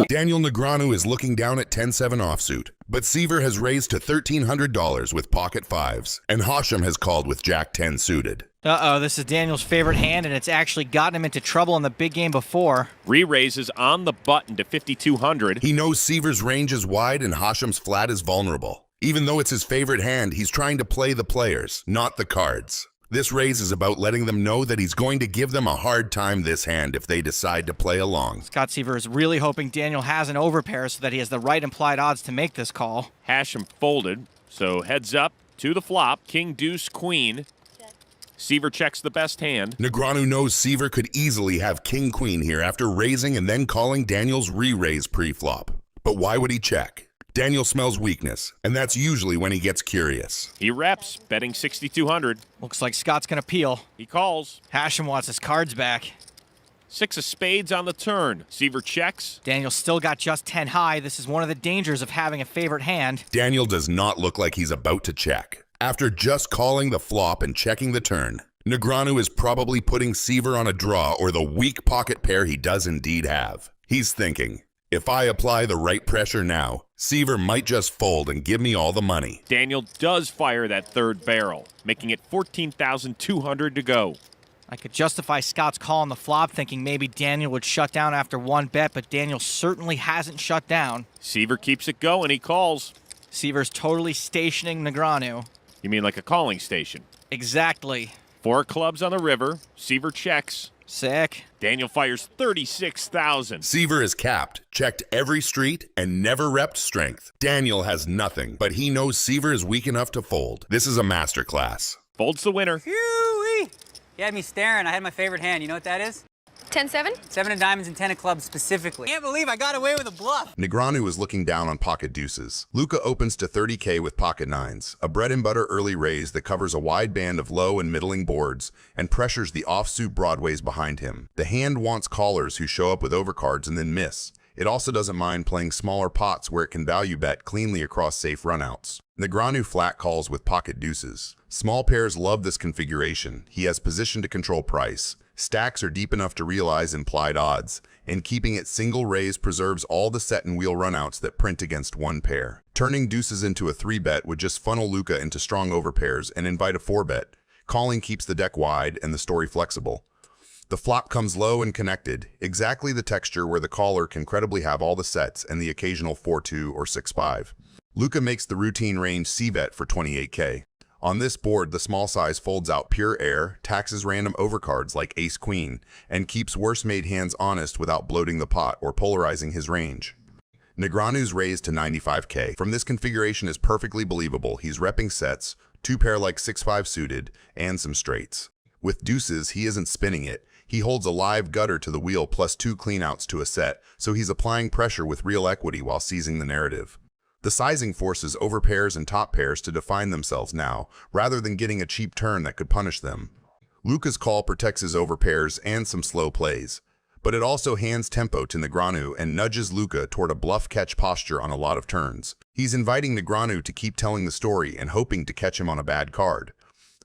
Daniel Negreanu is looking down at 10-7 offsuit, but Seiver has raised to $1,300 with pocket fives, and Hashem has called with Jack-10 suited. Uh-oh, this is Daniel's favorite hand, and it's actually gotten him into trouble in the big game before. Re-raises on the button to 5,200. He knows Seiver's range is wide and Hashem's flat is vulnerable. Even though it's his favorite hand, he's trying to play the players, not the cards. This raise is about letting them know that he's going to give them a hard time this hand if they decide to play along. Scott Seiver is really hoping Daniel has an overpair so that he has the right implied odds to make this call. Hashem folded, so heads up to the flop. King, deuce, queen. Seiver checks the best hand. Negreanu knows Seiver could easily have king-queen here after raising and then calling Daniel's re-raise pre-flop. But why would he check? Daniel smells weakness, and that's usually when he gets curious. He reps, betting 6,200. Looks like Scott's gonna peel. He calls. Hashem wants his cards back. 6 of spades on the turn. Seiver checks. Daniel still got just 10 high. This is one of the dangers of having a favorite hand. Daniel does not look like he's about to check. After just calling the flop and checking the turn, Negreanu is probably putting Seiver on a draw or the weak pocket pair he does indeed have. He's thinking, if I apply the right pressure now, Seiver might just fold and give me all the money. Daniel does fire that third barrel, making it 14,200 to go. I could justify Scott's call on the flop, thinking maybe Daniel would shut down after one bet, but Daniel certainly hasn't shut down. Seiver keeps it going. He calls. Seiver's totally stationing Negreanu. You mean like a calling station? Exactly. 4 clubs on the river. Seiver checks. Sick. Daniel fires 36,000. Seiver is capped, checked every street, and never repped strength. Daniel has nothing, but he knows Seiver is weak enough to fold. This is a masterclass. Folds the winner. Phew-wee. You had me staring. I had my favorite hand. You know what that is? 10-7? 7 of diamonds and 10 of clubs specifically. Can't believe I got away with a bluff. Negreanu is looking down on pocket deuces. Luca opens to 30K with pocket nines, a bread-and-butter early raise that covers a wide band of low and middling boards and pressures the offsuit broadways behind him. The hand wants callers who show up with overcards and then miss. It also doesn't mind playing smaller pots where it can value bet cleanly across safe runouts. Negreanu flat calls with pocket deuces. Small pairs love this configuration. He has position to control price. Stacks are deep enough to realize implied odds, and keeping it single raise preserves all the set and wheel runouts that print against one pair. Turning deuces into a 3-bet would just funnel Luca into strong overpairs and invite a 4-bet. Calling keeps the deck wide and the story flexible. The flop comes low and connected, exactly the texture where the caller can credibly have all the sets and the occasional 4-2 or 6-5. Luca makes the routine range C-bet for 28K. On this board, the small size folds out pure air, taxes random overcards like ace-queen, and keeps worse-made hands honest without bloating the pot or polarizing his range. Negreanu's raised to 95K. From this configuration is perfectly believable. He's repping sets, 2-pair like 6-5 suited, and some straights. With deuces, he isn't spinning it. He holds a live gutter to the wheel plus 2 cleanouts to a set, so he's applying pressure with real equity while seizing the narrative. The sizing forces overpairs and top pairs to define themselves now, rather than getting a cheap turn that could punish them. Luca's call protects his overpairs and some slow plays, but it also hands tempo to Negreanu and nudges Luca toward a bluff-catch posture on a lot of turns. He's inviting Negreanu to keep telling the story and hoping to catch him on a bad card.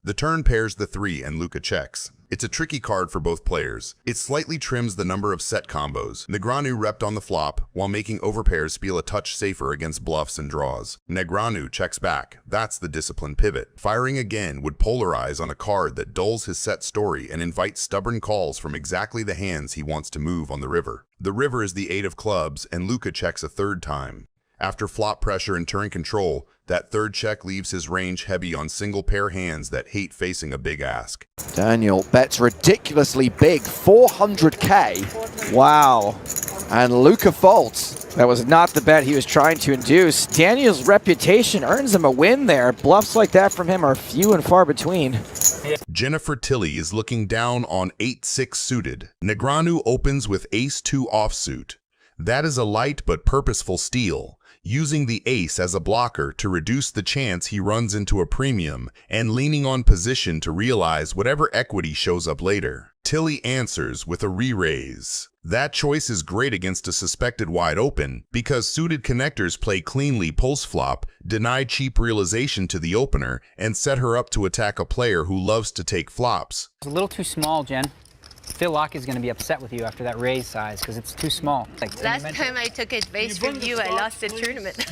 The turn pairs the 3 and Luca checks. It's a tricky card for both players. It slightly trims the number of set combos. Negreanu repped on the flop, while making overpairs feel a touch safer against bluffs and draws. Negreanu checks back. That's the disciplined pivot. Firing again would polarize on a card that dulls his set story and invites stubborn calls from exactly the hands he wants to move on the river. The river is the 8 of clubs, and Luca checks a 3rd time. After flop pressure and turn control, that 3rd check leaves his range heavy on single pair hands that hate facing a big ask. Daniel bets ridiculously big, 400K. Wow. And Luca folds. That was not the bet he was trying to induce. Daniel's reputation earns him a win there. Bluffs like that from him are few and far between. Jennifer Tilly is looking down on 8-6 suited. Negreanu opens with ace-2 offsuit. That is a light but purposeful steal, using the ace as a blocker to reduce the chance he runs into a premium and leaning on position to realize whatever equity shows up later. Tilly answers with a re-raise. That choice is great against a suspected wide open because suited connectors play cleanly post-flop, deny cheap realization to the opener, and set her up to attack a player who loves to take flops. It's a little too small, Jen. Phil Lockie's going to be upset with you after that raise size because it's too small. Like, Last time I took advice from you, I lost the tournament.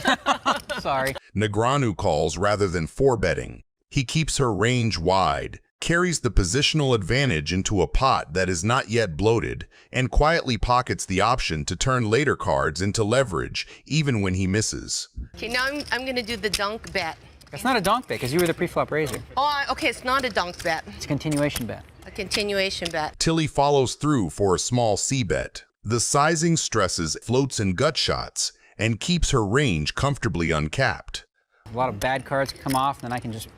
Sorry. Negreanu calls rather than four-betting. He keeps her range wide, carries the positional advantage into a pot that is not yet bloated, and quietly pockets the option to turn later cards into leverage, even when he misses. Okay, now I'm going to do the dunk bet. It's not a donk bet because you were the pre-flop raiser. Oh, okay, it's not a dunk bet. It's a continuation bet. A continuation bet. Tilly follows through for a small C-bet. The sizing stresses floats and gut shots and keeps her range comfortably uncapped. A lot of bad cards can come off, then I can just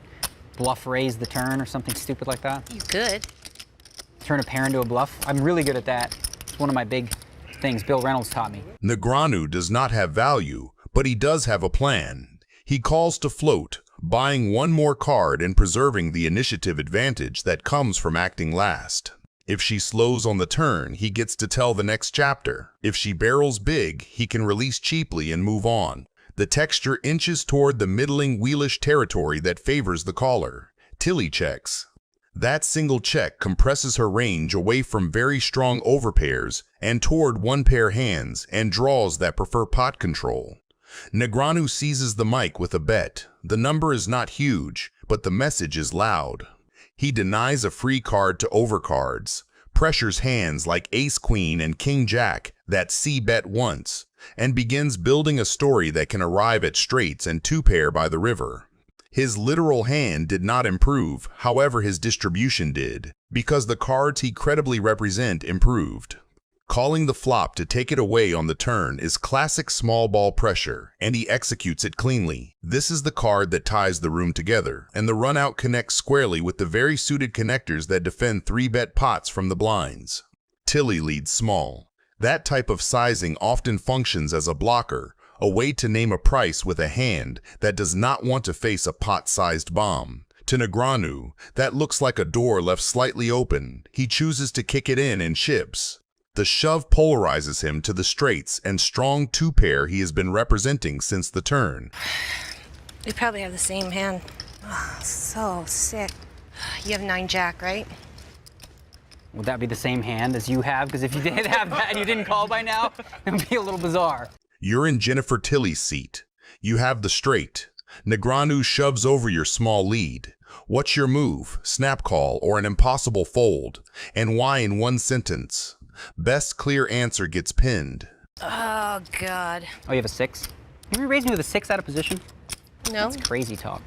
bluff raise the turn or something stupid like that. You could. Turn a pair into a bluff. I'm really good at that. It's one of my big things Bill Reynolds taught me. Negreanu does not have value, but he does have a plan. He calls to float, buying one more card and preserving the initiative advantage that comes from acting last. If she slows on the turn, he gets to tell the next chapter. If she barrels big, he can release cheaply and move on. The texture inches toward the middling wheelish territory that favors the caller. Tilly checks. That single check compresses her range away from very strong overpairs and toward one-pair hands and draws that prefer pot control. Negreanu seizes the mic with a bet. The number is not huge, but the message is loud. He denies a free card to overcards, pressures hands like ace-queen and king-jack that C-bet once, and begins building a story that can arrive at straights and two-pair by the river. His literal hand did not improve, however his distribution did, because the cards he credibly represent improved. Calling the flop to take it away on the turn is classic small ball pressure, and he executes it cleanly. This is the card that ties the room together, and the run-out connects squarely with the very suited connectors that defend three-bet pots from the blinds. Tilly leads small. That type of sizing often functions as a blocker, a way to name a price with a hand that does not want to face a pot-sized bomb. To Negreanu, that looks like a door left slightly open. He chooses to kick it in and chips. The shove polarizes him to the straights and strong two-pair he has been representing since the turn. We probably have the same hand. Oh, so sick. You have 9-jack, right? Would that be the same hand as you have? Because if you did have that and you didn't call by now, it would be a little bizarre. You're in Jennifer Tilly's seat. You have the straight. Negreanu shoves over your small lead. What's your move, snap call, or an impossible fold? And why in one sentence? Best clear answer gets pinned. Oh, God. Oh, you have a 6? You raised me with a 6 out of position? No. That's crazy talk.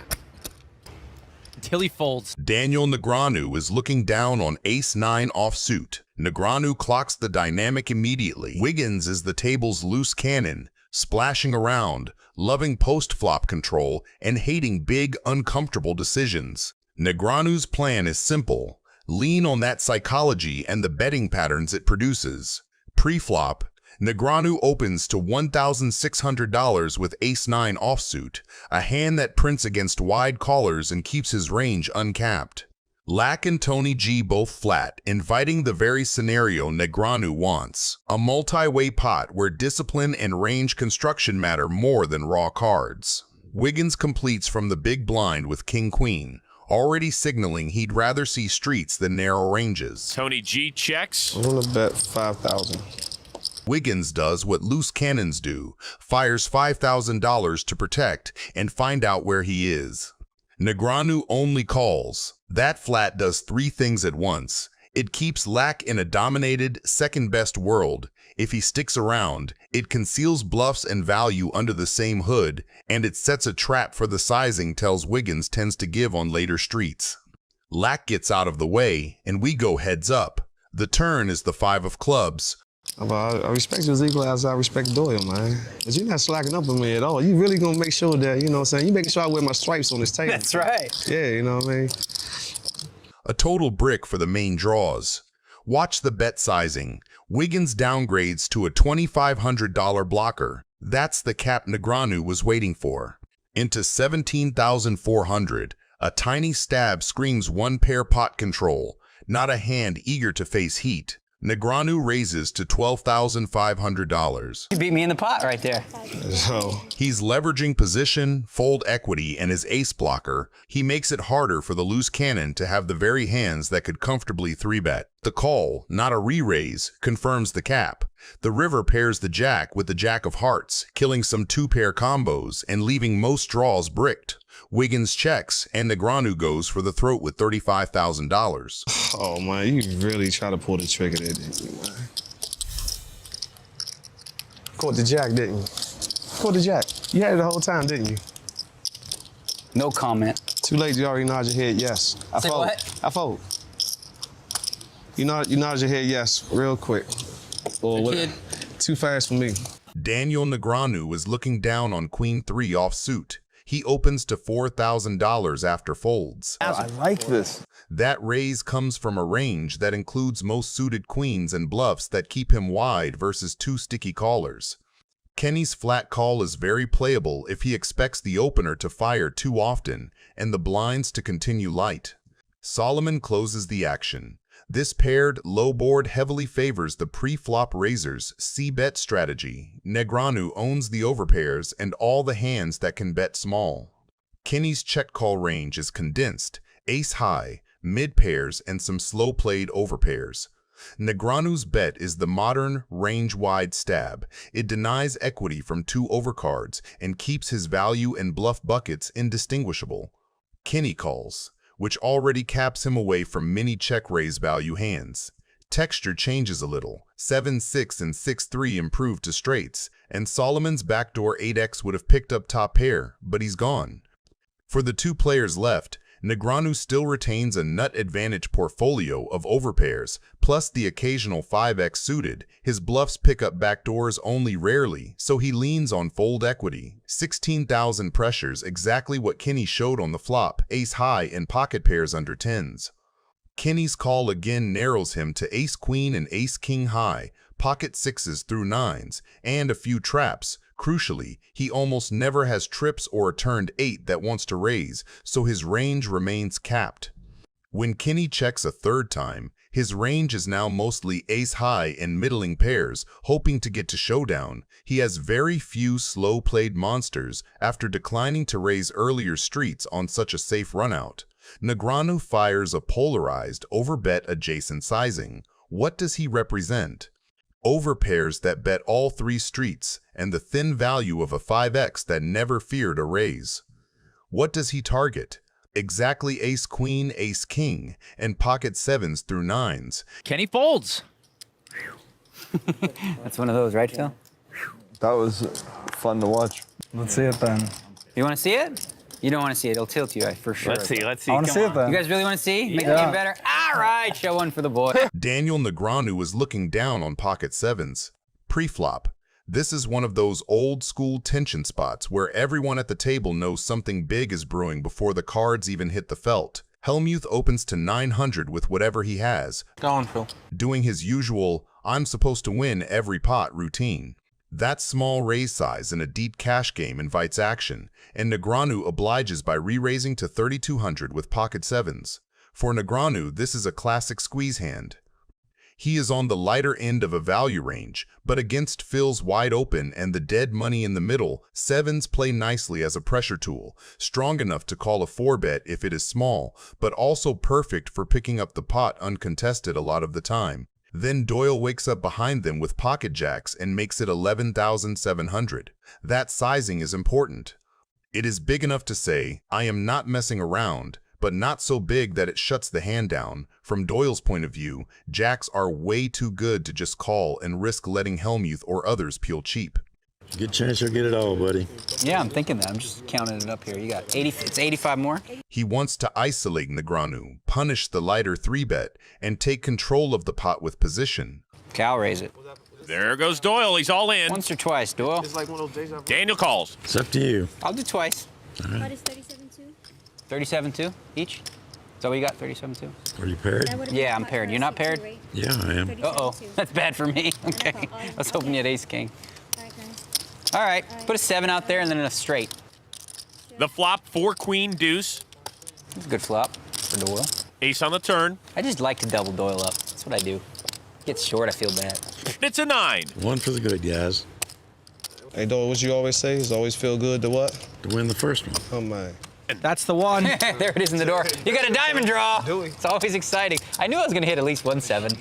Tilly folds. Daniel Negreanu is looking down on ace-9 offsuit. Negreanu clocks the dynamic immediately. Wiggins is the table's loose cannon, splashing around, loving post-flop control, and hating big, uncomfortable decisions. Negreanu's plan is simple. Lean on that psychology and the betting patterns it produces. Pre-flop, Negreanu opens to $1,600 with ace-9 offsuit, a hand that prints against wide callers and keeps his range uncapped. Lack and Tony G both flat, inviting the very scenario Negreanu wants. A multi-way pot where discipline and range construction matter more than raw cards. Wiggins completes from the big blind with king-queen, already signaling he'd rather see streets than narrow ranges. Tony G checks. I'm gonna bet 5,000. Wiggins does what loose cannons do, fires $5,000 to protect and find out where he is. Negreanu only calls. That flat does three things at once. It keeps Lack in a dominated, second-best world. If he sticks around, it conceals bluffs and value under the same hood, and it sets a trap for the sizing tells Wiggins tends to give on later streets. Lack gets out of the way, and we go heads up. The turn is the 5 of clubs. I respect you as equal as I respect Doyle, man. But you're not slacking up on me at all. You really gonna make sure that, you know what I'm saying, you making sure I wear my stripes on this table. That's right. Yeah, you know what I mean? A total brick for the main draws. Watch the bet sizing. Wiggins downgrades to a $2,500 blocker. That's the cap Negreanu was waiting for. Into 17,400. A tiny stab screams one pair pot control, not a hand eager to face heat. Negreanu raises to $12,500. You beat me in the pot right there. So, He's leveraging position, fold equity, and his ace blocker. He makes it harder for the loose cannon to have the very hands that could comfortably 3-bet. The call, not a re-raise, confirms the cap. The river pairs the jack with the jack of hearts, killing some 2-pair combos and leaving most draws bricked. Wiggins checks, and Negreanu goes for the throat with $35,000. oh man, you really try to pull the trigger there, didn't you, man? Caught the jack, didn't you? Caught the jack. You had it the whole time, didn't you? No comment. Too late, you already nodded your head yes. I Say fold. what? I fold. You nodded your head yes, real quick. Or what? Kid. Too fast for me. Daniel Negreanu is looking down on Queen 3 offsuit. He opens to $4,000 after folds. I like this. That raise comes from a range that includes most suited queens and bluffs that keep him wide versus 2 sticky callers. Kenny's flat call is very playable if he expects the opener to fire too often and the blinds to continue light. Solomon closes the action. This paired low board heavily favors the pre-flop raisers C-bet strategy. Negreanu owns the overpairs and all the hands that can bet small. Kenny's check call range is condensed, ace high, mid pairs, and some slow-played overpairs. Negreanu's bet is the modern range-wide stab. It denies equity from 2 overcards and keeps his value and bluff buckets indistinguishable. Kenny calls, which already caps him away from many check-raise value hands. Texture changes a little. 7-6 and 6-3 improve to straights, and Solomon's backdoor 8x would have picked up top pair, but he's gone. For the 2 players left, Negreanu still retains a nut advantage portfolio of overpairs, plus the occasional 5x suited. His bluffs pick up backdoors only rarely, so he leans on fold equity. 16,000 pressures, exactly what Kenny showed on the flop, ace high and pocket pairs under 10s. Kenny's call again narrows him to ace queen and ace king high, pocket 6s through 9s, and a few traps. Crucially, he almost never has trips or a turned 8 that wants to raise, so his range remains capped. When Kenny checks a third time, his range is now mostly ace-high and middling pairs, hoping to get to showdown. He has very few slow-played monsters after declining to raise earlier streets on such a safe runout. Negreanu fires a polarized, overbet adjacent sizing. What does he represent? Overpairs that bet all 3 streets, and the thin value of a 5x that never feared a raise. What does he target? Exactly ace-queen, ace-king, and pocket 7s through 9s. Kenny folds. That's one of those, right, Phil? That was fun to watch. Let's see it then. You want to see it? You don't want to see it. It'll tilt you, for sure. Let's see. I want to see it then. You guys really want to see? Make the game better? All right, show one for the boy. Daniel Negreanu is looking down on pocket 7s. Pre-flop. This is one of those old-school tension spots where everyone at the table knows something big is brewing before the cards even hit the felt. Hellmuth opens to 900 with whatever he has, Go on, Phil. doing his usual, I'm supposed to win every pot routine. That small raise size in a deep cash game invites action, and Negreanu obliges by re-raising to 3,200 with pocket 7s. For Negreanu, this is a classic squeeze hand. He is on the lighter end of a value range, but against Phil's wide open and the dead money in the middle, 7s play nicely as a pressure tool, strong enough to call a 4-bet if it is small, but also perfect for picking up the pot uncontested a lot of the time. Then Doyle wakes up behind them with pocket jacks and makes it 11,700. That sizing is important. It is big enough to say, I am not messing around, but not so big that it shuts the hand down. From Doyle's point of view, jacks are way too good to just call and risk letting Hellmuth or others peel cheap. Good chance you'll get it all, buddy. Yeah, I'm thinking that. I'm just counting it up here. You got 80. It's 85 more. He wants to isolate Negreanu, punish the lighter 3-bet, and take control of the pot with position. Okay, I'll raise it. There goes Doyle. He's all in. Once or twice, Doyle. Daniel calls. It's up to you. I'll do twice. What is 37-2? 37-2 each? Is that what you got, 37-2? Are you paired? Yeah, I'm paired. You're not paired? Yeah, I am. Uh-oh. That's bad for me. Okay. I was hoping you had ace-king. All right. Put a 7 out there and then a straight. The flop, 4 queen deuce. That's a good flop for Doyle. Ace on the turn. I just like to double Doyle up. That's what I do. Gets short, I feel bad. It's a 9. One for the good guys. Hey, dog, what you always say is always feel good to what? To win the first one. Oh, man. That's the one. There it is in the door. You got a diamond draw. Do we? It's always exciting. I knew I was going to hit at least 1-7.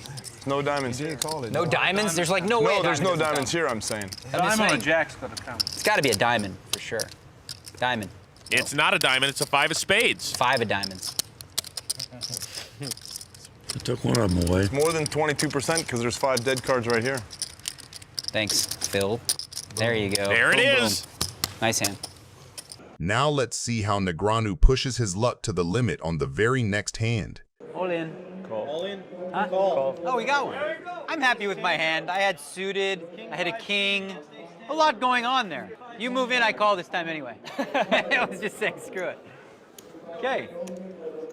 No diamonds here. No diamonds? There's like no way. No, there's no doesn't diamonds count. here, I'm saying. Diamond or jack's got to count. It's got to be a diamond for sure. Diamond. It's not a diamond, it's a 5 of spades. 5 of diamonds. I took one of them away. More than 22% because there's 5 dead cards right here. Thanks, Phil. There you go. There it Boom, is. boom. Nice hand. Now let's see how Negreanu pushes his luck to the limit on the very next hand. All in. Call. All in? Huh? Call. Oh, we got one. I'm happy with my hand. I had suited, I had a king. A lot going on there. You move in, I call this time anyway. I was just saying, screw it. Okay.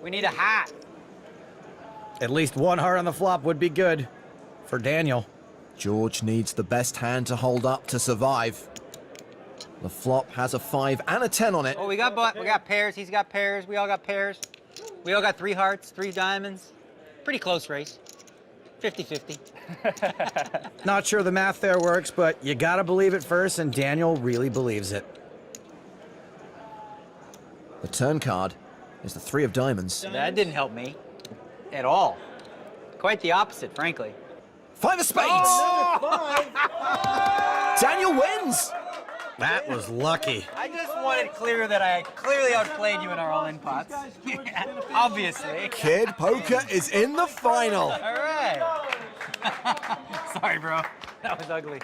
We need a hat. At least one heart on the flop would be good for Daniel. George needs the best hand to hold up to survive. The flop has a 5 and a 10 on it. Oh, we got pairs. He's got pairs. We all got pairs. We all got 3 hearts, 3 diamonds. Pretty close race. 50-50. Not sure the math there works, but you gotta believe it first, and Daniel really believes it. The turn card is the 3 of diamonds. That didn't help me at all. Quite the opposite, frankly. 5 of spades! Oh! Daniel wins! That was lucky. I just wanted clear that I clearly outplayed you in our all-in pots. Obviously. Kid Poker is in the final. All right. Sorry, bro. That was ugly.